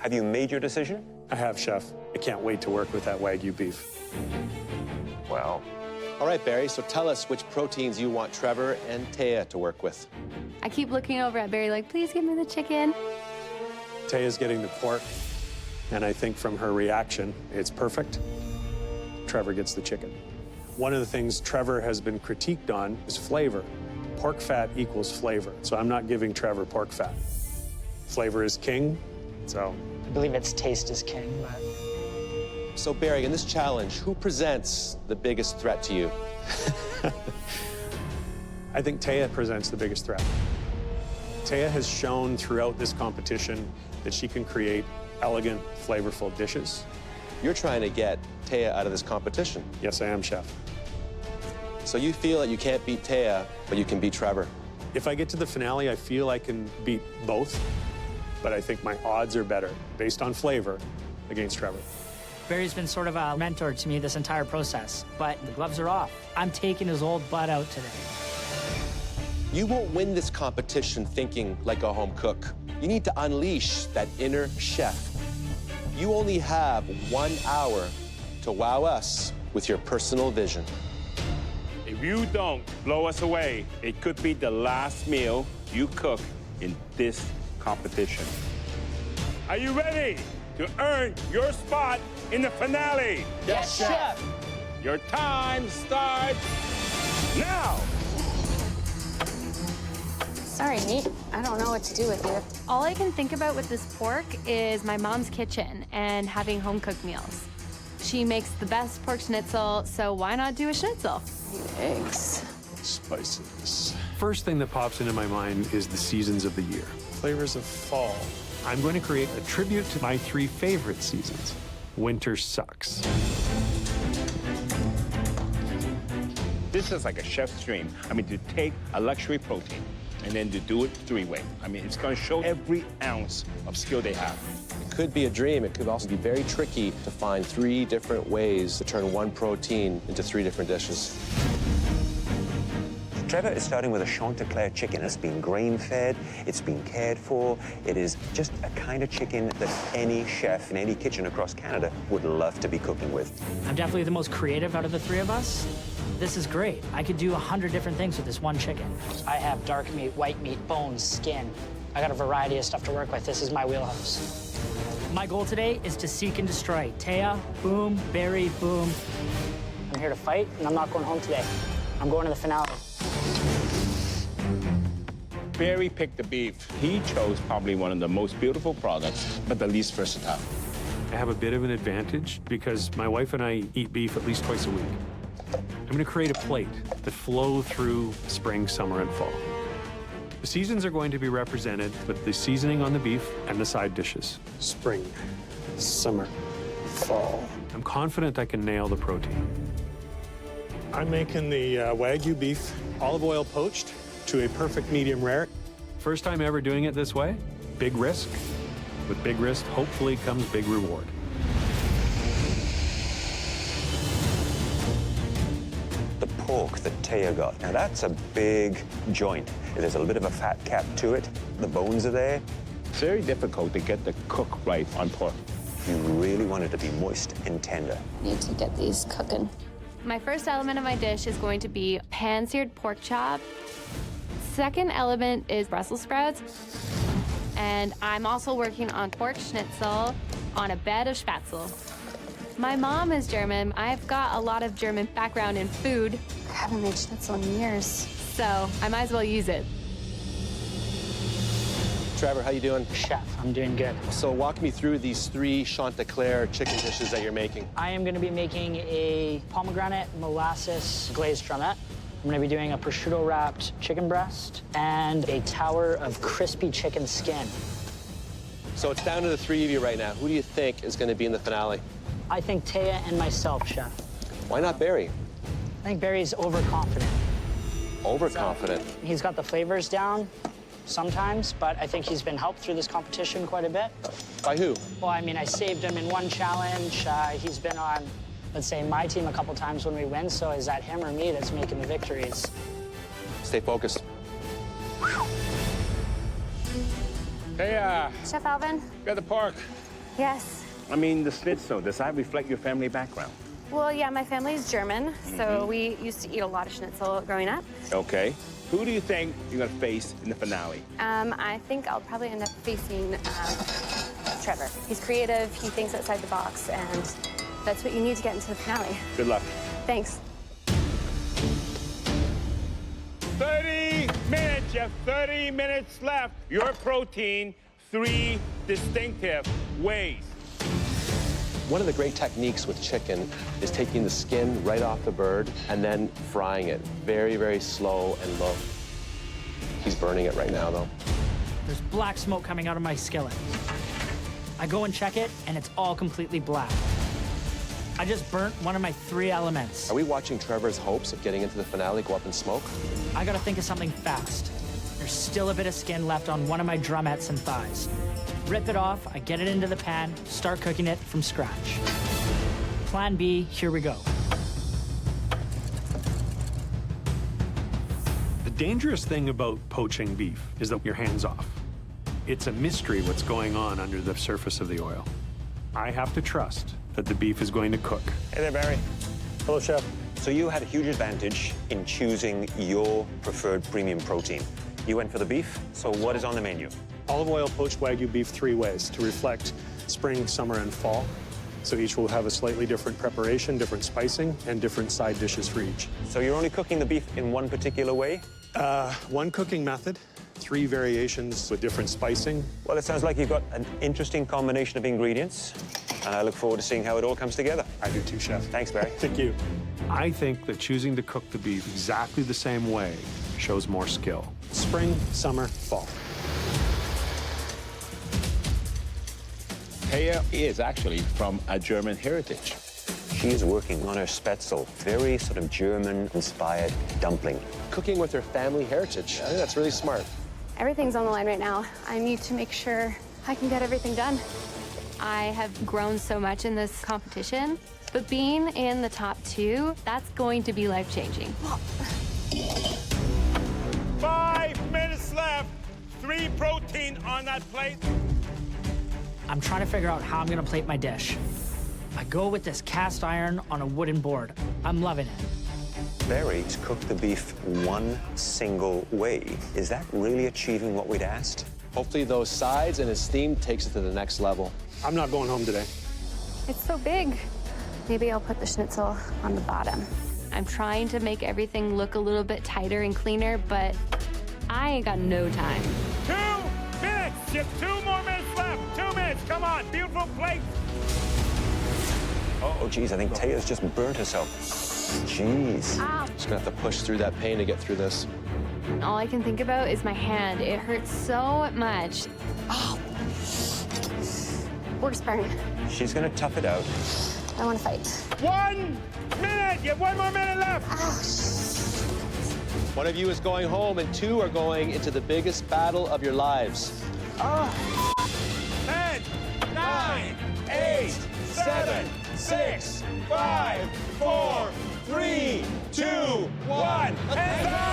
Have you made your decision? I have, Chef. I can't wait to work with that Wagyu beef. Well, All right, Barrie, so tell us which proteins you want Trevor and Taya to work with. I keep looking over at Barrie like, please give me the chicken. Taya's getting the pork, and I think from her reaction, it's perfect. Trevor gets the chicken. One of the things Trevor has been critiqued on is flavor. Pork fat equals flavor, so I'm not giving Trevor pork fat. Flavor is king, so. I believe it's taste is king, but... So, Barrie, in this challenge, who presents the biggest threat to you? I think Taya presents the biggest threat. Taya has shown throughout this competition that she can create elegant, flavorful dishes. You're trying to get Taya out of this competition. Yes, I am, Chef. So you feel that you can't beat Taya, but you can beat Trevor. If I get to the finale, I feel I can beat both, but I think my odds are better, based on flavor, against Trevor. Barry's been sort of a mentor to me this entire process, but the gloves are off. I'm taking his old butt out today. You won't win this competition thinking like a home cook. You need to unleash that inner chef. You only have 1 hour to wow us with your personal vision. If you don't blow us away, it could be the last meal you cook in this competition. Are you ready to earn your spot in the finale? Yes, Chef! Your time starts now! Sorry, Nate. I don't know what to do with you. All I can think about with this pork is my mom's kitchen and having home-cooked meals. She makes the best pork schnitzel, so why not do a schnitzel? Eggs. Spices. First thing that pops into my mind is the seasons of the year. Flavors of fall. I'm going to create a tribute to my 3 favorite seasons. Winter sucks. This is like a chef's dream. I mean, to take a luxury protein and then to do it 3-way. I mean, it's going to show every ounce of skill they have. It could be a dream. It could also be very tricky to find 3 different ways to turn one protein into 3 different dishes. Trevor is starting with a Chanticleer chicken. It's been grain-fed, it's been cared for. It is just a kind of chicken that any chef in any kitchen across Canada would love to be cooking with. I'm definitely the most creative out of the 3 of us. This is great. I could do 100 different things with this one chicken. I have dark meat, white meat, bones, skin. I got a variety of stuff to work with. This is my wheelhouse. My goal today is to seek and destroy. Taya, boom, Barrie, boom. I'm here to fight, and I'm not going home today. I'm going to the finale. Barrie picked the beef. He chose probably one of the most beautiful products, but the least versatile. I have a bit of an advantage because my wife and I eat beef at least twice a week. I'm going to create a plate that flow through spring, summer, and fall. The seasons are going to be represented with the seasoning on the beef and the side dishes. Spring, summer, fall. I'm confident I can nail the protein. I'm making the Wagyu beef olive oil poached to a perfect medium rare. First time ever doing it this way. Big risk. With big risk, hopefully comes big reward. The pork that Taya got, now that's a big joint. There's a little bit of a fat cap to it. The bones are there. It's very difficult to get the cook right on pork. You really want it to be moist and tender. Need to get these cooking. My first element of my dish is going to be pan-seared pork chop. Second element is Brussels sprouts. And I'm also working on pork schnitzel on a bed of spätzle. My mom is German. I've got a lot of German background in food. I haven't made schnitzel in years, so I might as well use it. Trevor, how you doing? Chef, I'm doing good. So walk me through these 3 Chanticleer chicken dishes that you're making. I am going to be making a pomegranate molasses glazed drumette. I'm going to be doing a prosciutto-wrapped chicken breast and a tower of crispy chicken skin. So it's down to the 3 of you right now. Who do you think is going to be in the finale? I think Taya and myself, Chef. Why not Barrie? I think Barry's overconfident. Overconfident. He's got the flavors down sometimes, but I think he's been helped through this competition quite a bit. By who? Well, I mean, I saved him in one challenge. He's been on, let's say, my team a couple times when we win, so is that him or me that's making the victories? Stay focused. Hey, Chef Alvin? got the pork. Yes. I mean, the schnitzel, does that reflect your family background? Well, yeah, my family's German, so we used to eat a lot of schnitzel growing up. Okay. Who do you think you're gonna face in the finale? I think I'll probably end up facing Trevor. He's creative, he thinks outside the box, and that's what you need to get into the finale. Good luck. Thanks. 30 minutes, you have 30 minutes left. Your protein, 3 distinctive ways. One of the great techniques with chicken is taking the skin right off the bird and then frying it very, very slow and low. He's burning it right now, though. There's black smoke coming out of my skillet. I go and check it, and it's all completely black. I just burnt one of my 3 elements. Are we watching Trevor's hopes of getting into the finale go up in smoke? I gotta think of something fast. There's still a bit of skin left on one of my drumettes and thighs. Rip it off, I get it into the pan, start cooking it from scratch. Plan B, here we go. The dangerous thing about poaching beef is that you're hands off. It's a mystery what's going on under the surface of the oil. I have to trust that the beef is going to cook. Hey there, Barrie. Hello, Chef. So you had a huge advantage in choosing your preferred premium protein. You went for the beef, so what is on the menu? Olive oil poached Wagyu beef 3 ways to reflect spring, summer, and fall. So each will have a slightly different preparation, different spicing, and different side dishes for each. So you're only cooking the beef in one particular way? One cooking method, 3 variations with different spicing. Well, it sounds like you've got an interesting combination of ingredients, and I look forward to seeing how it all comes together. I do too, Chef. Thanks, Barrie. Thank you. I think that choosing to cook the beef exactly the same way shows more skill. Spring, summer, fall. Taya is actually from a German heritage. She is working on her spätzle, very sort of German-inspired dumpling. Cooking with her family heritage. I think that's really smart. Everything's on the line right now. I need to make sure I can get everything done. I have grown so much in this competition, but being in the top 2, that's going to be life-changing. 5 minutes left. 3 protein on that plate. I'm trying to figure out how I'm gonna plate my dish. I go with this cast iron on a wooden board. I'm loving it. Barrie's cooked the beef one single way. Is that really achieving what we'd asked? Hopefully those sides and his steam takes it to the next level. I'm not going home today. It's so big. Maybe I'll put the schnitzel on the bottom. I'm trying to make everything look a little bit tighter and cleaner, but I ain't got no time. 2 minutes. Just 2 more minutes left. 2 minutes. Come on. Beautiful plate. Oh, geez, I think Taya's just burnt herself. Jeez. Ow. Just gonna have to push through that pain to get through this. All I can think about is my hand. It hurts so much. Oh. Worst burn. She's gonna tough it out. I want to fight. 1 minute. You have 1 more minute left. One of you is going home and 2 are going into the biggest battle of your lives. 10, 9, 8, 7, 6, 5, 4, 3, 2, 1. Hands up!